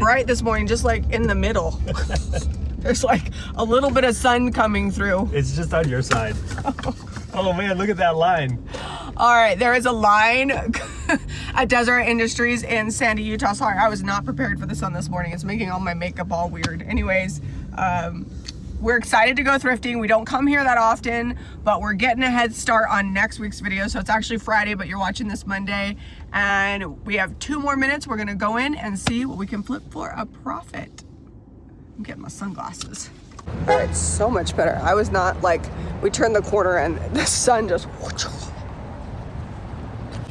bright this morning, just like in the middle. There's like a little bit of sun coming through. It's just on your side. Oh man, look at that line. All right, there is a line at Desert Industries in Sandy, Utah. Sorry, I was not prepared for the sun this morning. It's making all my makeup all weird. Anyways, we're excited to go thrifting. We don't come here that often, but we're getting a head start on next week's video. So it's actually Friday, but you're watching this Monday. And we have 2 more minutes. We're gonna go in and see what we can flip for a profit. I'm getting my sunglasses. All right, so much better. I was not like, we turned the corner and the sun just,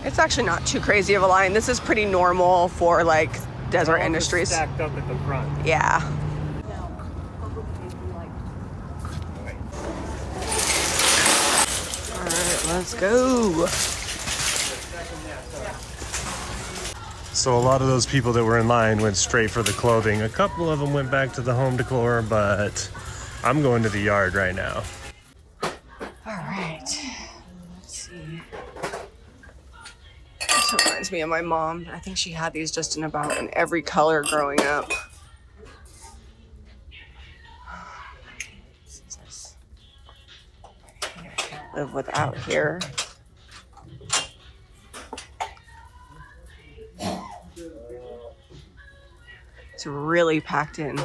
it's actually not too crazy of a line. This is pretty normal for like Desert Industries. Stacked up at the front. Yeah. All right, let's go. So a lot of those people that were in line went straight for the clothing. A couple of them went back to the home decor, but I'm going to the yard right now. All right, let's see. This reminds me of my mom. I think she had these just in about in every color growing up. I can't live without here. It's really packed in.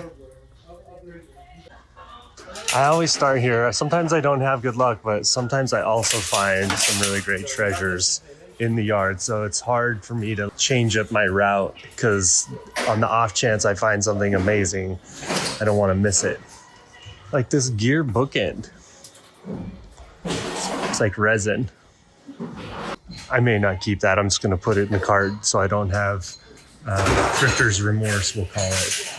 I always start here. Sometimes I don't have good luck, but sometimes I also find some really great treasures in the yard. So it's hard for me to change up my route because on the off chance I find something amazing, I don't want to miss it. Like this gear bookend. It's like resin. I may not keep that. I'm just going to put it in the cart so I don't have thrifter's remorse, we'll call it.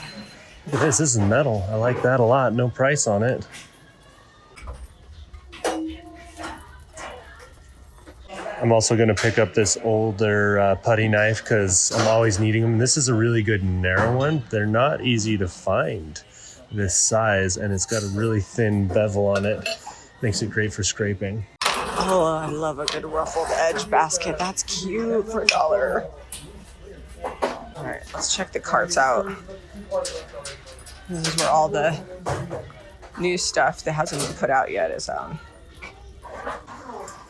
Look at this. This is metal. I like that a lot. No price on it. I'm also going to pick up this older putty knife because I'm always needing them. This is a really good narrow one. They're not easy to find this size, and it's got a really thin bevel on it. Makes it great for scraping. Oh, I love a good ruffled edge basket. That's cute for $1. All right, let's check the carts out. This is where all the new stuff that hasn't been put out yet is on.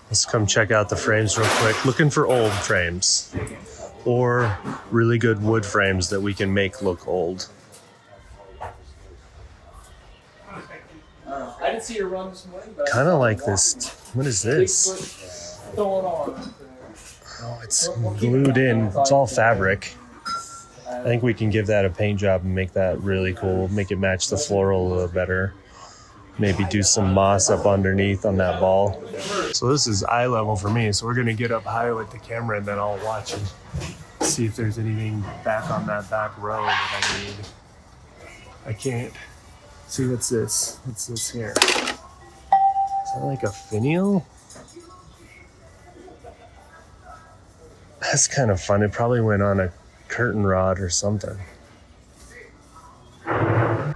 Let's come check out the frames real quick. Looking for old frames or really good wood frames that we can make look old. I didn't see your run this morning, but Kind of like this. What is this? Oh, it's glued in. It's all fabric. I think we can give that a paint job and make that really cool. Make it match the floral a little better. Maybe do some moss up underneath on that ball. So this is eye level for me. So we're gonna get up high with the camera and then I'll watch and see if there's anything back on that back row that I need. I can't see. What's this? What's this here? Is that like a finial? That's kind of fun. It probably went on a curtain rod or something. That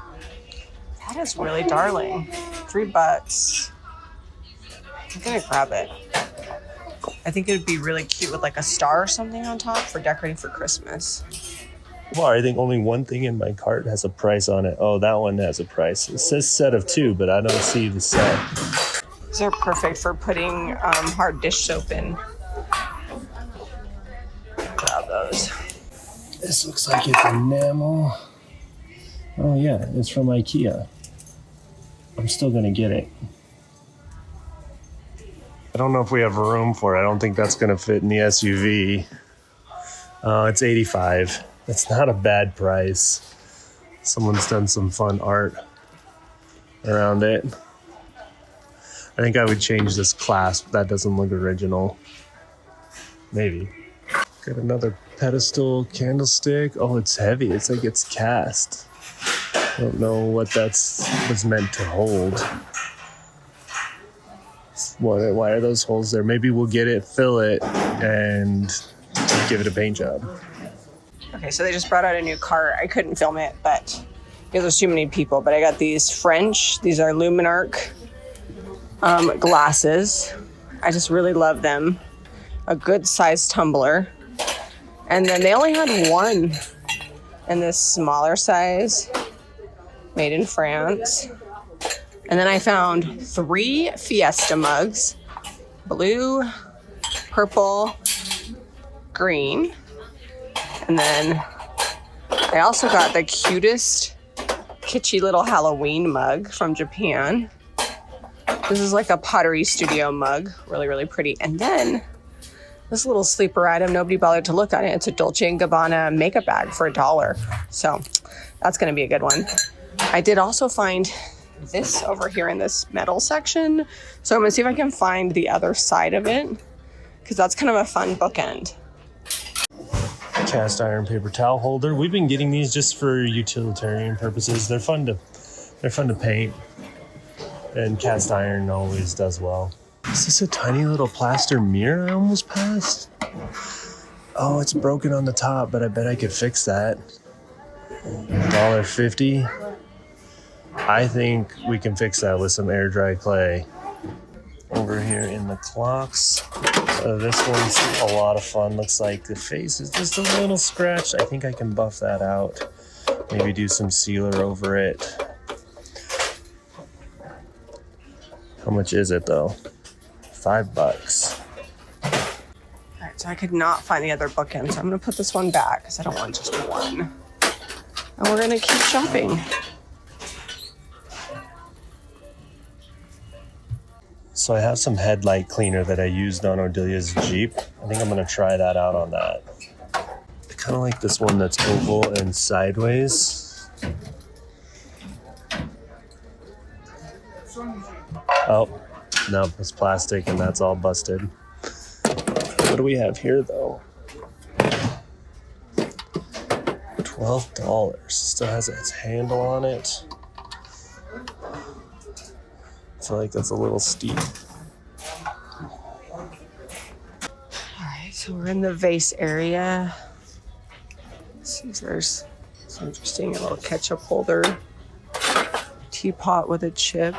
is really darling. $3. I'm gonna grab it. I think it would be really cute with like a star or something on top for decorating for Christmas. Well, I think only one thing in my cart has a price on it. Oh, that one has a price. It says set of 2, but I don't see the set. These are perfect for putting hard dish soap in. Grab those. This looks like it's enamel. Oh yeah, it's from IKEA. I'm still gonna get it. I don't know if we have room for it. I don't think that's gonna fit in the SUV. It's $85. That's not a bad price. Someone's done some fun art around it. I think I would change this clasp. That doesn't look original. Maybe. Got another pedestal candlestick. Oh, it's heavy. It's like it's cast. I don't know what that's was meant to hold. Why are those holes there? Maybe we'll get it, fill it, and give it a paint job. Okay, so they just brought out a new cart. I couldn't film it, but because there's too many people. But I got these French. These are Luminarc glasses. I just really love them. A good sized tumbler. And then they only had one and this smaller size, made in France. And then I found 3 Fiesta mugs, blue, purple, green. And then I also got the cutest kitschy little Halloween mug from Japan. This is like a pottery studio mug, really, really pretty. And then this little sleeper item, nobody bothered to look at it. It's a Dolce & Gabbana makeup bag for $1. So that's gonna be a good one. I did also find this over here in this metal section. So I'm gonna see if I can find the other side of it, because that's kind of a fun bookend. Cast iron paper towel holder. We've been getting these just for utilitarian purposes. They're fun to paint, and cast iron always does well. Is this a tiny little plaster mirror I almost passed? Oh, it's broken on the top, but I bet I could fix that. $1.50. I think we can fix that with some air dry clay. Over here in the clocks, this one's a lot of fun. Looks like the face is just a little scratched. I think I can buff that out. Maybe do some sealer over it. How much is it though? $5. All right, so I could not find the other bookend, so I'm gonna put this one back because I don't want just one. And we're gonna keep shopping. So I have some headlight cleaner that I used on Ordelia's Jeep. I think I'm gonna try that out on that. I kind of like this one that's oval and sideways. Oh, no, it's plastic and that's all busted. What do we have here though? $12. Still has its handle on it. I feel like that's a little steep. All right, so we're in the vase area. Let's see if there's some interesting, a little ketchup holder, teapot with a chip.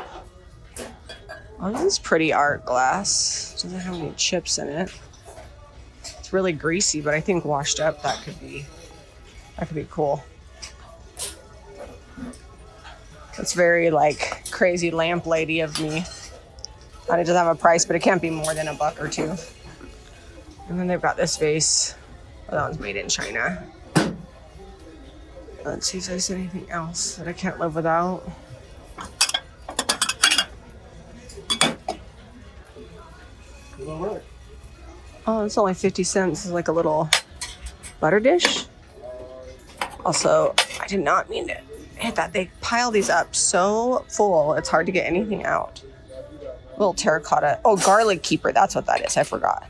Oh, this is pretty art glass. Doesn't have any chips in it. It's really greasy, but I think washed up that could be cool. It's very like crazy lamp lady of me. And it doesn't have a price, but it can't be more than $1 or $2. And then they've got this vase. Oh, that one's made in China. Let's see if there's anything else that I can't live without. Oh, it's only 50 cents. It's like a little butter dish. Also, I did not mean to hit that. They pile these up so full, it's hard to get anything out. Little terracotta. Oh, garlic keeper. That's what that is. I forgot.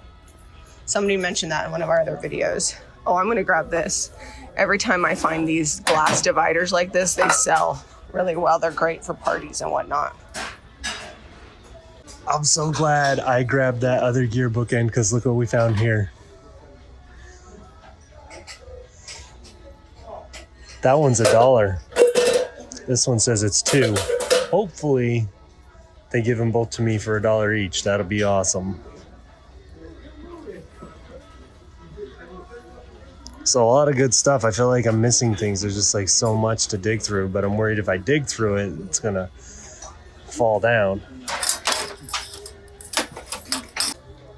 Somebody mentioned that in one of our other videos. Oh, I'm going to grab this. Every time I find these glass dividers like this, they sell really well. They're great for parties and whatnot. I'm so glad I grabbed that other gear bookend because look what we found here. That one's $1. This one says it's $2. Hopefully they give them both to me for $1 each. That'll be awesome. So a lot of good stuff. I feel like I'm missing things. There's just like so much to dig through, but I'm worried if I dig through it, it's gonna fall down.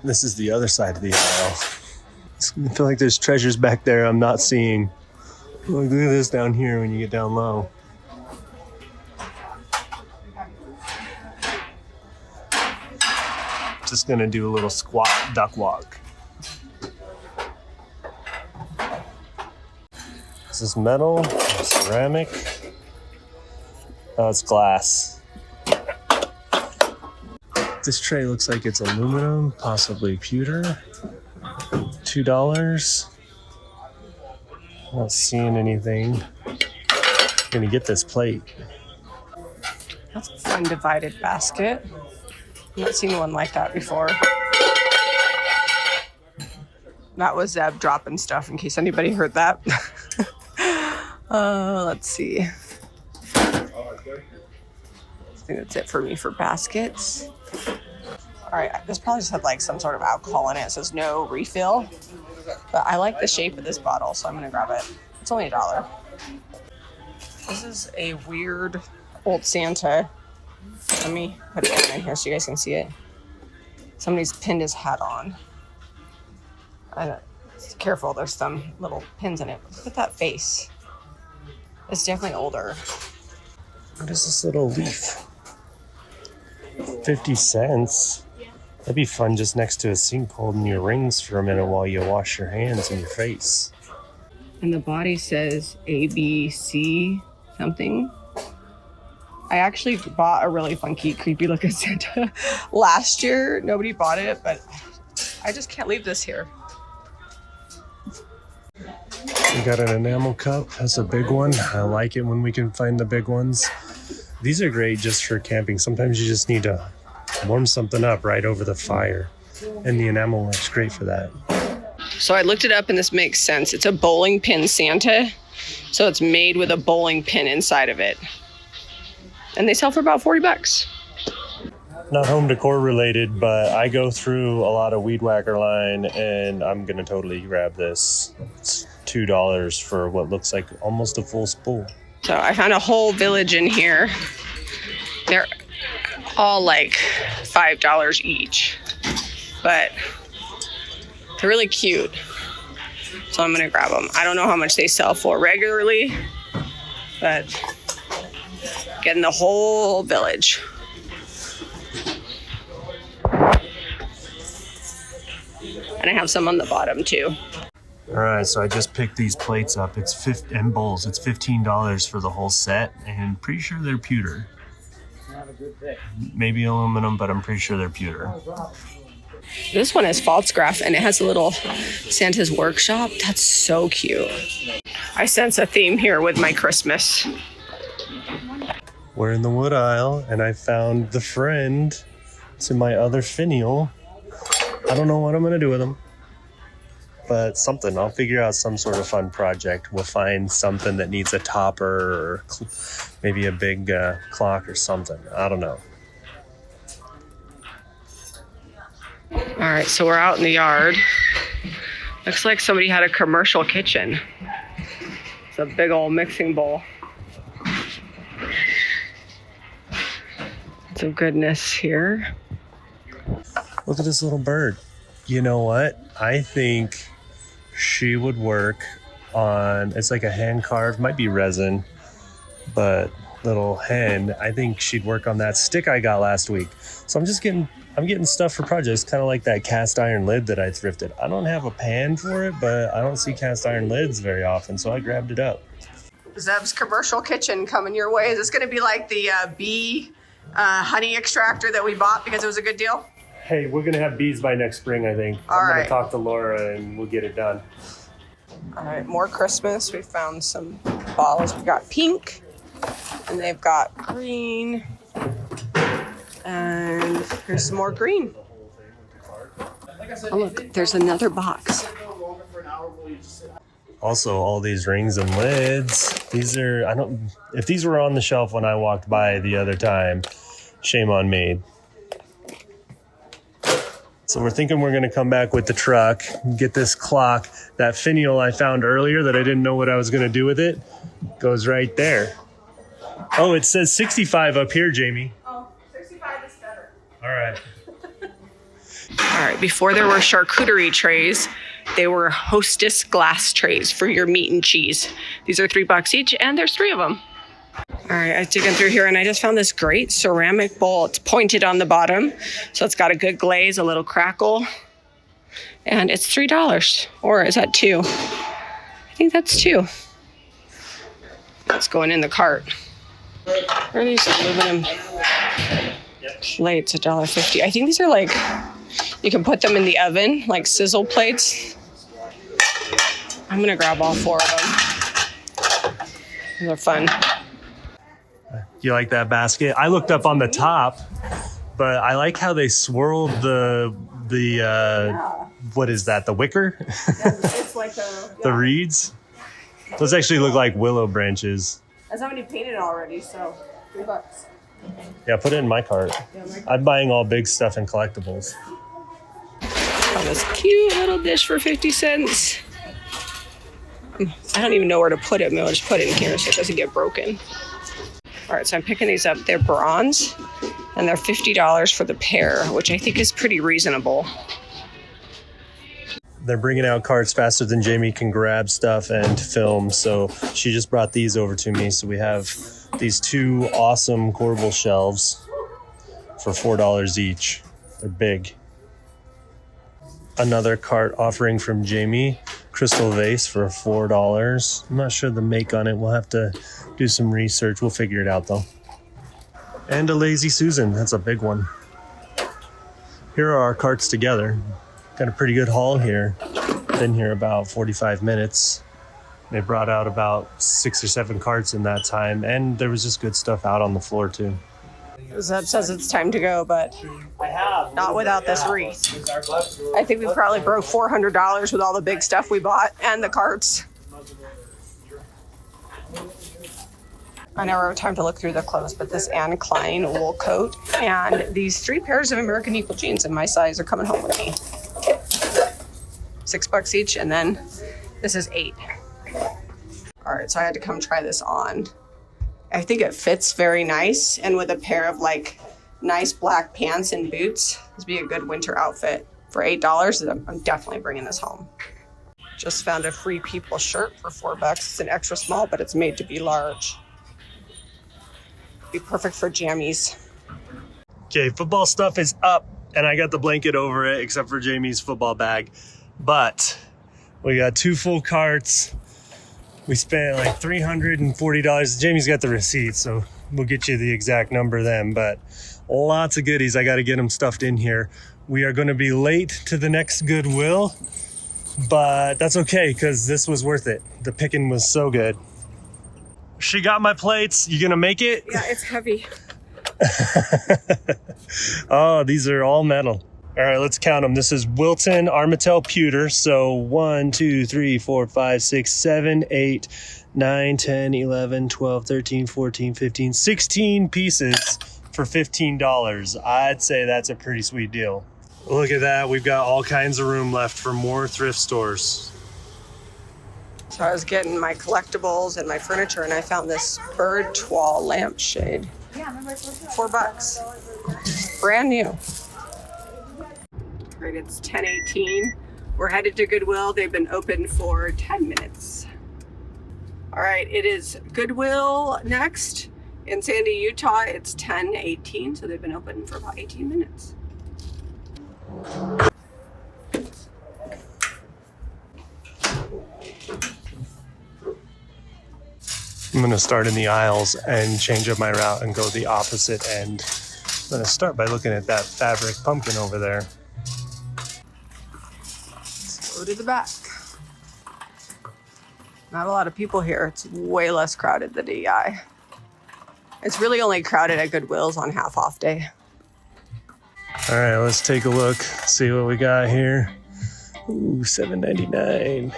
This is the other side of the aisle. I feel like there's treasures back there I'm not seeing. Look at this down here when you get down low. Just gonna do a little squat duck walk. Is this metal? Ceramic? Oh, it's glass. This tray looks like it's aluminum, possibly pewter. $2. Not seeing anything. Gonna get this plate. That's a fun divided basket. I've not seen one like that before. That was Zeb dropping stuff in case anybody heard that. Let's see. I think that's it for me for baskets. All right, this probably just had like some sort of alcohol in it. It says no refill, but I like the shape of this bottle, so I'm gonna grab it. It's only $1. This is a weird old Santa. Let me put it down in here so you guys can see it. Somebody's pinned his hat on. Careful, there's some little pins in it. Look at that face. It's definitely older. What is this little leaf? 50 cents. That'd be fun just next to a sink holding your rings for a minute while you wash your hands and your face. And the body says ABC something. I actually bought a really funky, creepy looking Santa last year. Nobody bought it, but I just can't leave this here. We got an enamel cup. That's a big one. I like it when we can find the big ones. These are great just for camping. Sometimes you just need to warm something up right over the fire. And the enamel works great for that. So I looked it up and this makes sense. It's a bowling pin Santa. So it's made with a bowling pin inside of it. And they sell for about 40 bucks. Not home decor related, but I go through a lot of weed whacker line and I'm going to totally grab this. It's $2 for what looks like almost a full spool. So I found a whole village in here. They're all like $5 each, but they're really cute. So I'm gonna grab them. I don't know how much they sell for regularly, but getting the whole village. And I have some on the bottom too. All right, so I just picked these plates up. And bowls. It's $15 for the whole set, and pretty sure they're pewter. Maybe aluminum, but I'm pretty sure they're pewter. This one is Falstaff, and it has a little Santa's workshop. That's so cute. I sense a theme here with my Christmas. We're in the wood aisle, and I found the friend to my other finial. I don't know what I'm gonna do with them, but something. I'll figure out some sort of fun project. We'll find something that needs a topper or maybe a big clock or something. I don't know. All right, so we're out in the yard. Looks like somebody had a commercial kitchen. It's a big old mixing bowl. Some goodness here. Look at this little bird. You know what? I think she would work on, it's like a hand carved, might be resin, but little hen. I think she'd work on that stick I got last week. So I'm getting stuff for projects, kind of like that cast iron lid that I thrifted. I don't have a pan for it, but I don't see cast iron lids very often, so I grabbed it up. Zeb's commercial kitchen coming your way. Is this gonna be like the bee honey extractor that we bought because it was a good deal? Hey, we're gonna have bees by next spring, I think. I'm gonna talk to Laura and we'll get it done. All right, more Christmas. We found some bottles. We've got pink, and they've got green, and here's some more green. Oh look, there's another box. Also, all these rings and lids. These are, if these were on the shelf when I walked by the other time, shame on me. So we're thinking we're gonna come back with the truck, get this clock. That finial I found earlier that I didn't know what I was gonna do with it goes right there. Oh, it says 65 up here, Jamie. Oh, 65 is better. All right. All right, before there were charcuterie trays, they were Hostess glass trays for your meat and cheese. These are $3 each, and there's 3 of them. All right, I was digging through here and I just found this great ceramic bowl. It's pointed on the bottom, so it's got a good glaze, a little crackle, and it's $3. Or is that 2? I think that's 2. It's going in the cart. Where are these aluminum plates? $1.50. I think these are like, you can put them in the oven, like sizzle plates. I'm gonna grab all 4 of them. These are fun. You like that basket? I looked up on the top, but I like how they swirled the what is that? The wicker? It's like the reeds? Those actually look like willow branches. And somebody painted already, so $3. Yeah, put it in my cart. I'm buying all big stuff and collectibles. Got this cute little dish for 50 cents. I don't even know where to put it. Maybe I'll just put it in here so it doesn't get broken. All right, so I'm picking these up. They're bronze, and they're $50 for the pair, which I think is pretty reasonable. They're bringing out carts faster than Jami can grab stuff and film, so she just brought these over to me. So we have these two awesome corbel shelves for $4 each. They're big. Another cart offering from Jami, crystal vase for $4. I'm not sure the make on it. We'll have to do some research. We'll figure it out though. And a Lazy Susan, that's a big one. Here are our carts together. Got a pretty good haul here. Been here about 45 minutes. They brought out about 6 or 7 carts in that time, and there was just good stuff out on the floor too. Zeb says it's time to go, but not without this wreath. I think we probably broke $400 with all the big stuff we bought and the carts. I never have time to look through the clothes, but this Anne Klein wool coat and these 3 pairs of American Eagle jeans in my size are coming home with me. $6 each, and then this is $8. All right, so I had to come try this on. I think it fits very nice, and with a pair of like nice black pants and boots, this would be a good winter outfit. For $8, I'm definitely bringing this home. Just found a Free People shirt for $4. It's an extra small, but it's made to be large. Be perfect for jammies. Okay, football stuff is up, and I got the blanket over it, except for Jami's football bag. But we got 2 full carts. We spent like $340. Jami's got the receipt, so we'll get you the exact number then. But lots of goodies. I got to get them stuffed in here. We are going to be late to the next Goodwill, but that's okay because this was worth it. The picking was so good. She got my plates. You gonna make it? Yeah, it's heavy. Oh, these are all metal. All right, let's count them. This is Wilton Armitel pewter. So 1, 2, 3, 4, 5, 6, 7, 8, 9, 10, 11, 12, 13, 14, 15, 16 pieces for $15. I'd say that's a pretty sweet deal. Look at that. We've got all kinds of room left for more thrift stores. So I was getting my collectibles and my furniture, and I found this bird toile lampshade. $4. Brand new. Right, it's 10:18. We're headed to Goodwill. They've been open for 10 minutes. All right, it is Goodwill next in Sandy, Utah. It's 10:18, so they've been open for about 18 minutes. I'm gonna start in the aisles and change up my route and go the opposite end. I'm gonna start by looking at that fabric pumpkin over there. Let's go to the back. Not a lot of people here. It's way less crowded than DI. It's really only crowded at Goodwill's on half off day. All right, let's take a look, see what we got here. Ooh, $7.99.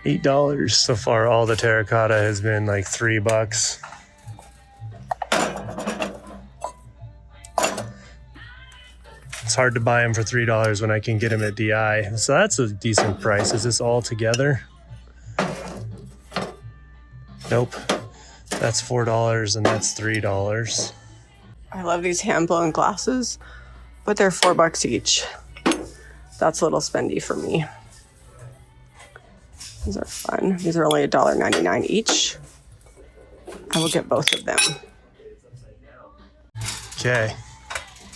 $8 so far. All the terracotta has been like $3. It's hard to buy them for $3 when I can get them at DI. So that's a decent price. Is this all together? Nope. That's $4 and that's $3. I love these hand-blown glasses, but they're $4 each. That's a little spendy for me. These are fun. These are only $1.99 each. I will get both of them. Okay.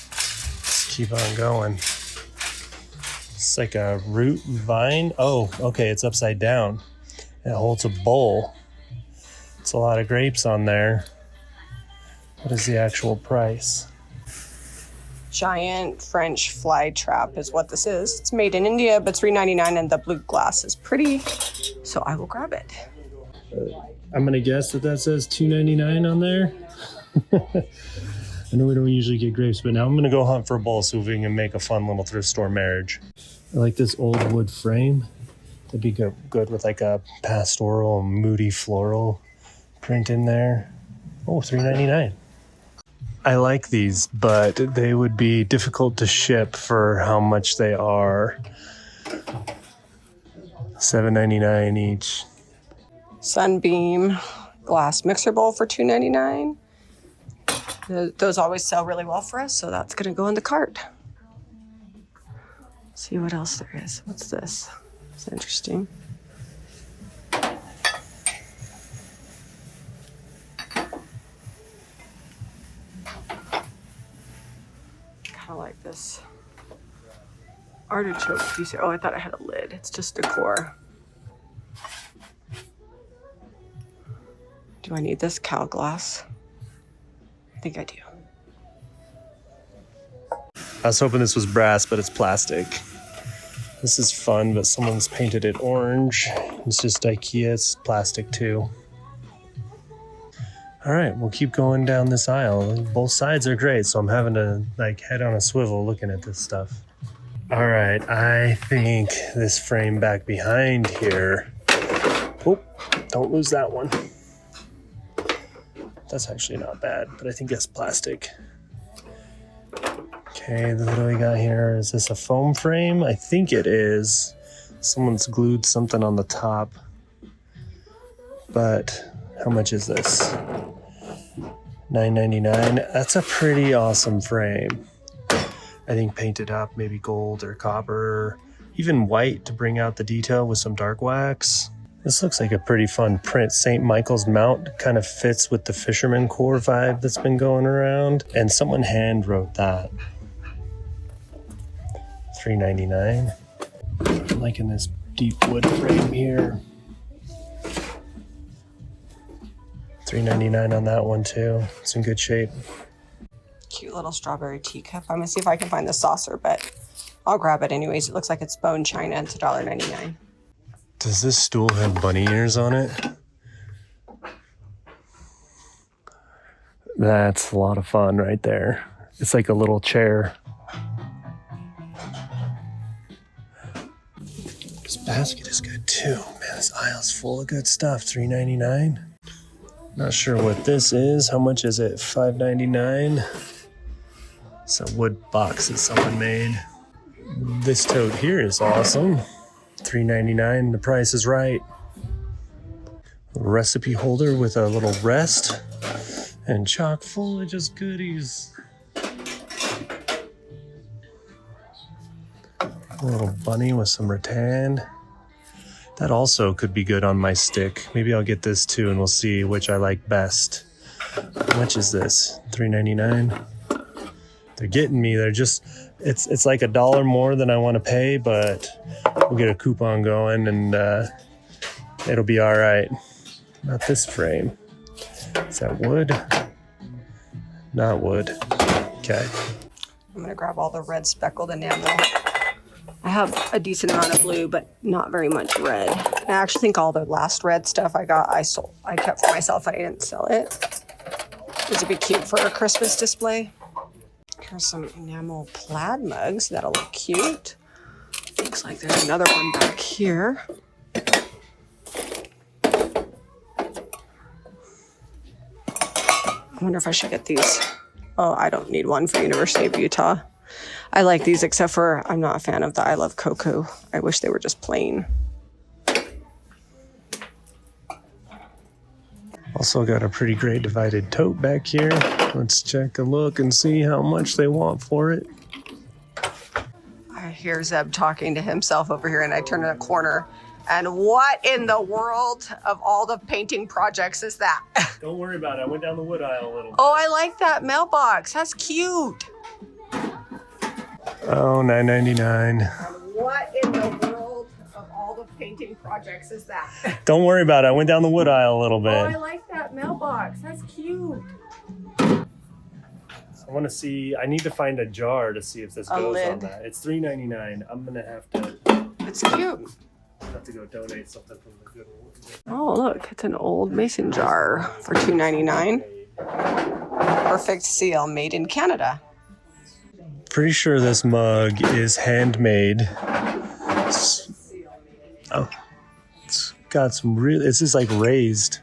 Let's keep on going. It's like a root vine. Oh, okay, it's upside down. It holds a bowl. It's a lot of grapes on there. What is the actual price? Giant French fly trap is what this is. It's made in India, but $3.99, and the blue glass is pretty, so I will grab it. I'm gonna guess that says $2.99 on there. I know we don't usually get grapes, but now I'm gonna go hunt for a bowl so we can make a fun little thrift store marriage. I like this old wood frame. That'd be good with like a pastoral, moody floral print in there. Oh, $3.99. I like these, but they would be difficult to ship for how much they are. $7.99 each. Sunbeam glass mixer bowl for $2.99. Those always sell really well for us, so that's gonna go in the cart. See what else there is. What's this? It's interesting. Kind of like this artichoke piece. Oh, I thought I had a lid. It's just decor. Do I need this cow glass? I think I do. I was hoping this was brass, but it's plastic. This is fun, but someone's painted it orange. It's just IKEA, it's plastic too. All right, we'll keep going down this aisle. Both sides are great, so I'm having to like head on a swivel looking at this stuff. All right, I think this frame back behind here. Oh, don't lose that one. That's actually not bad, but I think that's plastic. Okay, what do we got here? Is this a foam frame? I think it is. Someone's glued something on the top. But how much is this? $9.99. That's a pretty awesome frame. I think painted up, maybe gold or copper, even white to bring out the detail with some dark wax. This looks like a pretty fun print. St. Michael's mount kind of fits with the fisherman core vibe that's been going around. And someone hand wrote that. $3.99. I'm liking this deep wood frame here. $3.99 on that one too. It's in good shape. Cute little strawberry teacup. I'm gonna see if I can find the saucer, but I'll grab it anyways. It looks like it's bone china. It's $1.99. Does this stool have bunny ears on it? That's a lot of fun right there. It's like a little chair. This basket is good too. Man, this aisle's full of good stuff. $3.99. Not sure what this is. How much is it? $5.99. It's a wood box that someone made. This tote here is awesome. $3.99. The price is right. A recipe holder with a little rest and chock full of just goodies. A little bunny with some rattan. That also could be good on my stick. Maybe I'll get this too and we'll see which I like best. How much is this? $3.99. They're getting me. They're just, it's like $1 more than I want to pay, but we'll get a coupon going and it'll be all right. Not this frame. Is that wood? Not wood. Okay. I'm gonna grab all the red speckled enamel. I have a decent amount of blue, but not very much red. I actually think all the last red stuff I got, I sold. I kept for myself. I didn't sell it. This would be cute for a Christmas display. Here's some enamel plaid mugs. That'll look cute. Looks like there's another one back here. I wonder if I should get these. Oh, I don't need one for University of Utah. I like these, except for I'm not a fan of the I Love Cocoa. I wish they were just plain. Also got a pretty great divided tote back here. Let's check a look and see how much they want for it. I hear Zeb talking to himself over here, and I turn in a corner. And what in the world of all the painting projects is that? Don't worry about it. I went down the wood aisle a little bit. Oh, I like that mailbox. That's cute. Oh, $9.99. What in the world of all the painting projects is that? Don't worry about it. I went down the wood aisle a little bit. Oh, I like that mailbox. That's cute. I want to see. I need to find a jar to see if this goes lid. on that. It's $3.99. I'm gonna have It's cute. to go donate something from the Goodwill. Oh, look, it's an old mason jar for $2.99. Perfect seal, made in Canada. Pretty sure this mug is handmade. Oh, it's got some real. This is like raised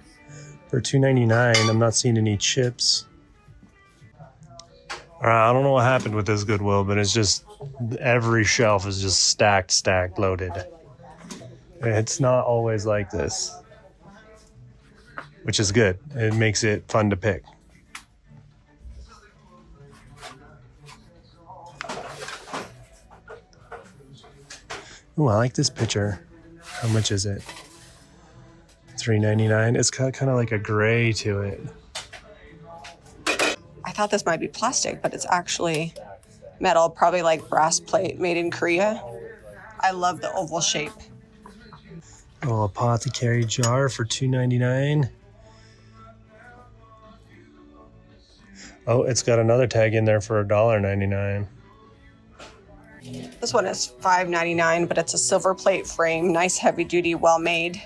for $2.99. I'm not seeing any chips. All right, I don't know what happened with this Goodwill, but it's just every shelf is just stacked, loaded. It's not always like this, which is good. It makes it fun to pick. Ooh, I like this picture. How much is it? $3.99. It's got kind of like a gray to it. I thought this might be plastic, but it's actually metal, probably like brass plate made in Korea. I love the oval shape. Oh, apothecary jar for $2.99. Oh, it's got another tag in there for $1.99. This one is $5.99, but it's a silver plate frame. Nice, heavy duty, well made.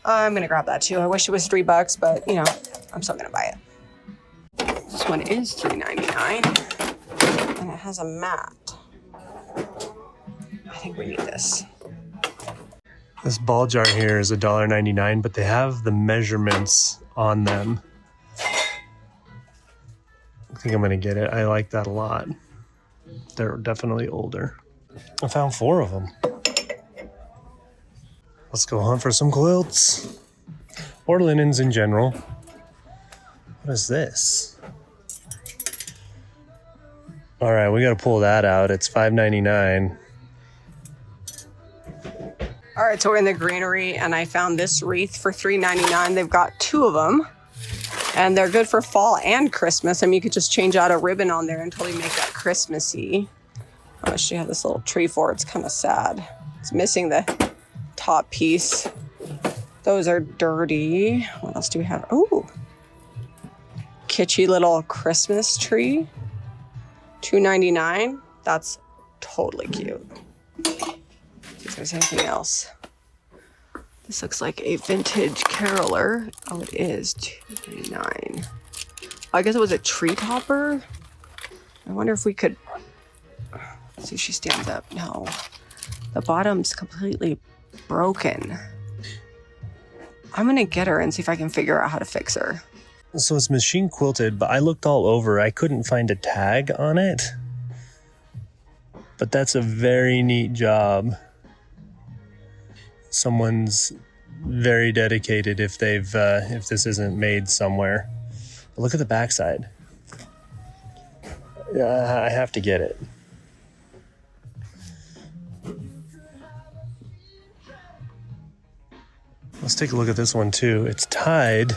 I'm gonna grab that too. I wish it was $3, but you know, I'm still gonna buy it. This one is $3.99, and it has a mat. I think we need this. This ball jar here is $1.99, but they have the measurements on them. I think I'm gonna get it. I like that a lot. They're definitely older. I found 4 of them. Let's go hunt for some quilts. Or linens in general. What is this? All right, we gotta pull that out. It's $5.99. All right, so we're in the greenery, and I found this wreath for $3.99. They've got 2 of them, and they're good for fall and Christmas. I mean, you could just change out a ribbon on there and totally make that Christmassy. Oh, she had this little tree for it. It's kind of sad. It's missing the top piece. Those are dirty. What else do we have? Oh, kitschy little Christmas tree. $2.99. That's totally cute. See if there's anything else. This looks like a vintage caroler. Oh, it is $2.99. I guess it was a tree topper. I wonder if we could. Let's see if she stands up. No, the bottom's completely broken. I'm gonna get her and see if I can figure out how to fix her. So it's machine quilted, but I looked all over. I couldn't find a tag on it. But that's a very neat job. Someone's very dedicated if this isn't made somewhere. But look at the backside. I have to get it. Let's take a look at this one too. It's tied.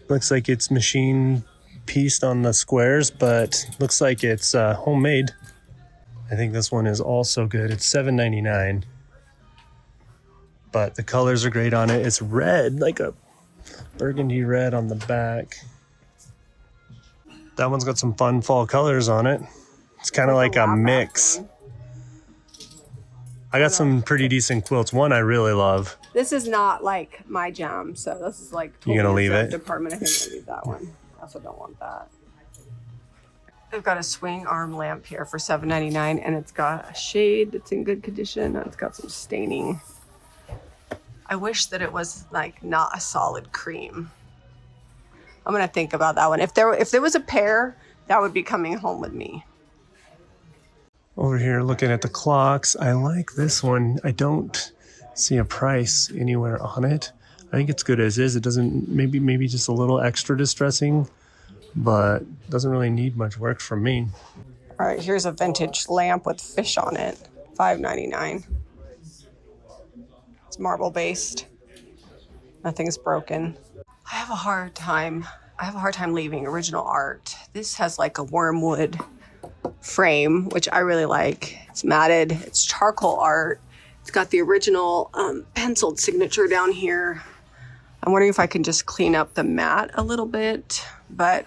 Looks like it's machine pieced on the squares, but looks like it's homemade. I think this one is also good. It's $7.99. But the colors are great on it. It's red, like a burgundy red on the back. That one's got some fun fall colors on it. It's kind of like a mix. I got some pretty decent quilts. One I really love. This is not like my jam, so this is like totally. You gonna leave it? Department. I think I'm gonna leave that one. I also don't want that. They've got a swing arm lamp here for $7.99, and it's got a shade that's in good condition. It's got some staining. I wish that it was like not a solid cream. I'm gonna think about that one. If there was a pair, that would be coming home with me. Over here looking at the clocks, I like this one. I don't see a price anywhere on it. I think it's good as is. It doesn't, maybe just a little extra distressing, but doesn't really need much work from me. All right, here's a vintage lamp with fish on it, $5.99. It's marble based. Nothing's broken. I have a hard time leaving original art. This has like a wormwood frame, which I really like. It's matted, it's charcoal art. It's got the original penciled signature down here. I'm wondering if I can just clean up the mat a little bit, but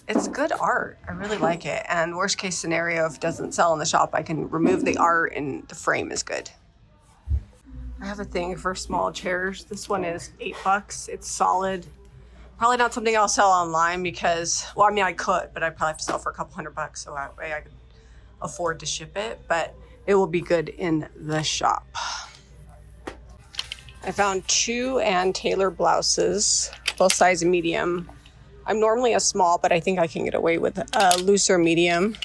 it's good art. I really like it. And worst case scenario, if it doesn't sell in the shop, I can remove the art and the frame is good. I have a thing for small chairs. This one is $8. It's solid. Probably not something I'll sell online because, well, I mean, I could, but I'd probably have to sell for a couple $100, so that way I could afford to ship it, but it will be good in the shop. I found 2 Ann Taylor blouses, both size medium. I'm normally a small, but I think I can get away with a looser medium.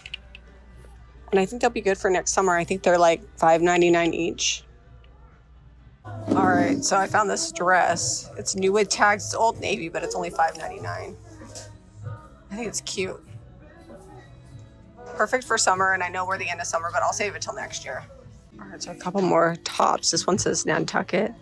And I think they'll be good for next summer. I think they're like $5.99 each. All right, so I found this dress. It's new with tags. It's Old Navy, but it's only $5.99. I think it's cute. Perfect for summer, and I know we're the end of summer, but I'll save it till next year. All right, so a couple more tops. This one says Nantucket.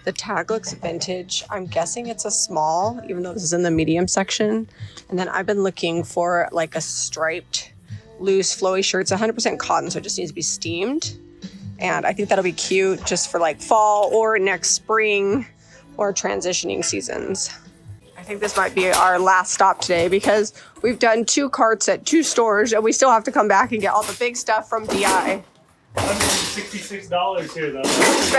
The tag looks vintage. I'm guessing it's a small, even though this is in the medium section. And then I've been looking for like a striped, loose, flowy shirt. It's 100% cotton, so it just needs to be steamed. And I think that'll be cute just for like fall or next spring or transitioning seasons. I think this might be our last stop today because we've done 2 carts at 2 stores and we still have to come back and get all the big stuff from DI. $166 here though.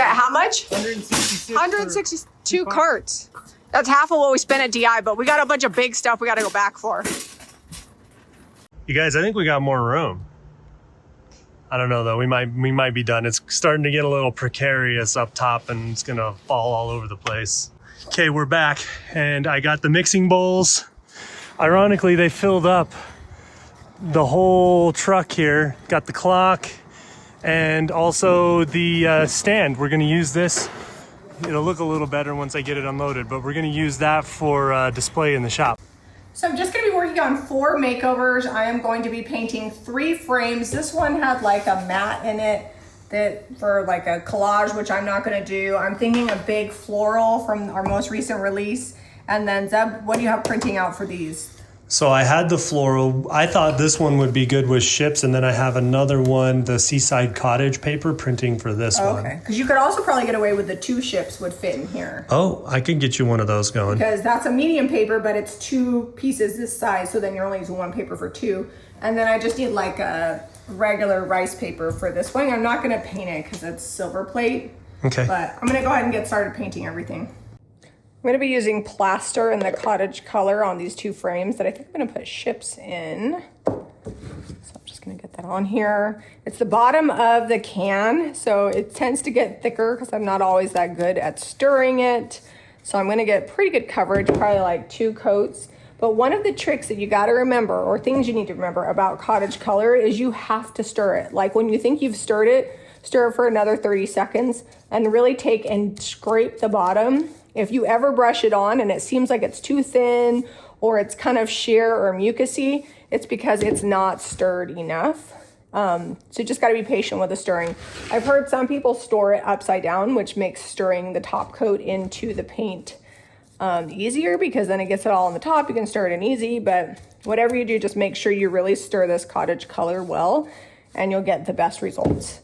How much? 162 carts. That's half of what we spent at DI, but we got a bunch of big stuff we got to go back for. You guys, I think we got more room. I don't know though, we might be done. It's starting to get a little precarious up top and it's gonna fall all over the place. Okay, we're back and I got the mixing bowls. Ironically, they filled up the whole truck here. Got the clock and also the stand. We're gonna use this. It'll look a little better once I get it unloaded, but we're gonna use that for display in the shop. So I'm just gonna be working on 4 makeovers. I am going to be painting 3 frames. This one had like a mat in it that for like a collage, which I'm not gonna do. I'm thinking a big floral from our most recent release. And then Zeb, what do you have printing out for these? So I had the floral. I thought this one would be good with ships, and then I have another one, the Seaside Cottage paper printing for this one. Okay, because you could also probably get away with the 2 ships would fit in here. Oh, I could get you one of those going. Because that's a medium paper, but it's 2 pieces this size, so then you're only using 1 paper for 2. And then I just need like a regular rice paper for this one. I'm not gonna paint it because it's silver plate. Okay. But I'm gonna go ahead and get started painting everything. I'm gonna be using plaster in the cottage color on these 2 frames that I think I'm gonna put ships in. So I'm just gonna get that on here. It's the bottom of the can, so it tends to get thicker because I'm not always that good at stirring it. So I'm gonna get pretty good coverage, probably like 2 coats. But one of the tricks that you gotta remember, or things you need to remember about cottage color, is you have to stir it. Like when you think you've stirred it, stir it for another 30 seconds and really take and scrape the bottom. If you ever brush it on and it seems like it's too thin or it's kind of sheer or mucusy, it's because it's not stirred enough. So you just got to be patient with the stirring. I've heard some people store it upside down, which makes stirring the top coat into the paint easier because then it gets it all on the top. You can stir it in easy, but whatever you do, just make sure you really stir this cottage color well and you'll get the best results.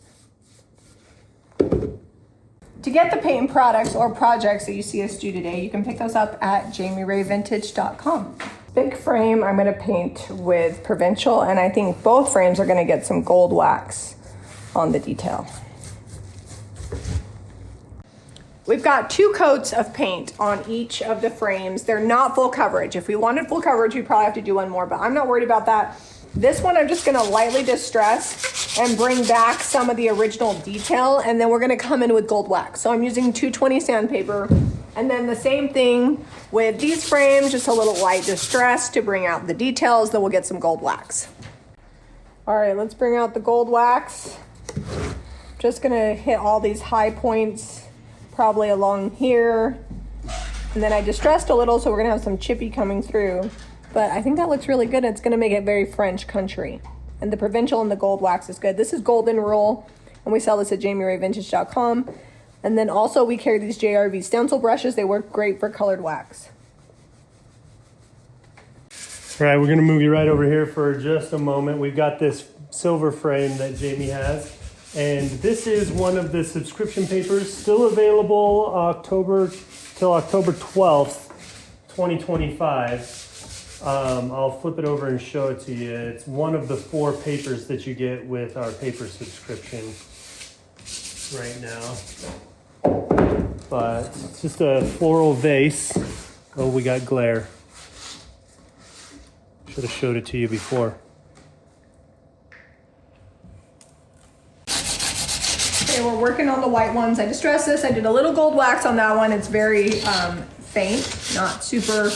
To get the paint products or projects that you see us do today, you can pick those up at jamirayvintage.com. Big frame I'm going to paint with Provincial, and I think both frames are going to get some gold wax on the detail. We've got 2 coats of paint on each of the frames. They're not full coverage. If we wanted full coverage, we'd probably have to do one more, but I'm not worried about that. This one I'm just gonna lightly distress and bring back some of the original detail, and then we're gonna come in with gold wax. So I'm using 220 sandpaper, and then the same thing with these frames, just a little light distress to bring out the details, then we'll get some gold wax. All right, let's bring out the gold wax. Just gonna hit all these high points, probably along here. And then I distressed a little, so we're gonna have some chippy coming through. But I think that looks really good. It's gonna make it very French country. And the Provincial and the gold wax is good. This is Golden Rule, and we sell this at jamirayvintage.com. And then also we carry these JRV stencil brushes. They work great for colored wax. All right, we're gonna move you right over here for just a moment. We've got this silver frame that Jami has. And this is one of the subscription papers, still available till October 12th, 2025. I'll flip it over and show it to you. It's one of the 4 papers that you get with our paper subscription right now. But it's just a floral vase. Oh, we got glare. Should have showed it to you before. Okay, we're working on the white ones. I distressed this. I did a little gold wax on that one. It's very faint, not super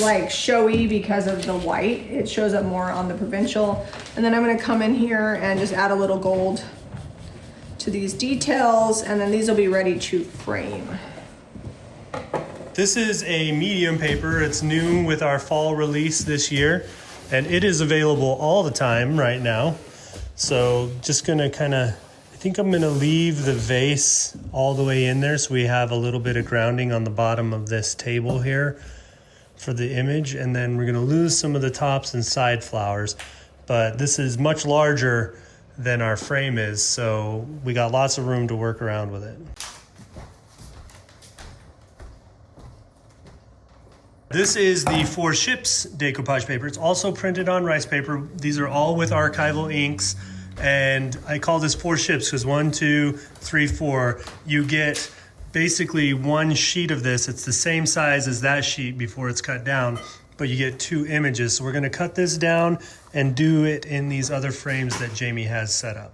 like showy because of the white. It shows up more on the Provincial. And then I'm gonna come in here and just add a little gold to these details, and then these will be ready to frame. This is a medium paper. It's new with our fall release this year, and it is available all the time right now. So just gonna I think I'm gonna leave the vase all the way in there so we have a little bit of grounding on the bottom of this table here for the image, and then we're gonna lose some of the tops and side flowers. But this is much larger than our frame is, so we got lots of room to work around with it. This is the Four Ships decoupage paper. It's also printed on rice paper. These are all with archival inks. And I call this Four Ships because 1, 2, 3, 4. You get basically one sheet of this. It's the same size as that sheet before it's cut down, but you get 2 images. So we're gonna cut this down and do it in these other frames that Jami has set up.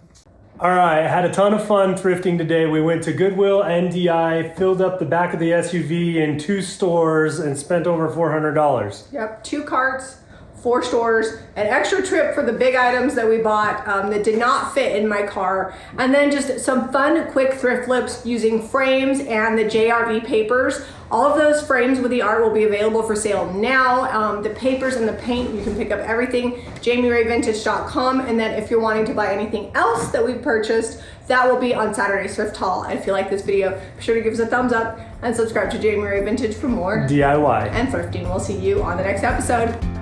All right, I had a ton of fun thrifting today. We went to Goodwill and DI, filled up the back of the SUV in 2 stores and spent over $400. Yep, 2 carts, 4 stores, an extra trip for the big items that we bought that did not fit in my car, and then just some fun, quick thrift flips using frames and the JRV papers. All of those frames with the art will be available for sale now. The papers and the paint, you can pick up everything, JamiRayVintage.com, and then if you're wanting to buy anything else that we purchased, that will be on Saturday's Thrift Haul. And if you like this video, be sure to give us a thumbs up and subscribe to Jami Ray Vintage for more DIY and thrifting. We'll see you on the next episode.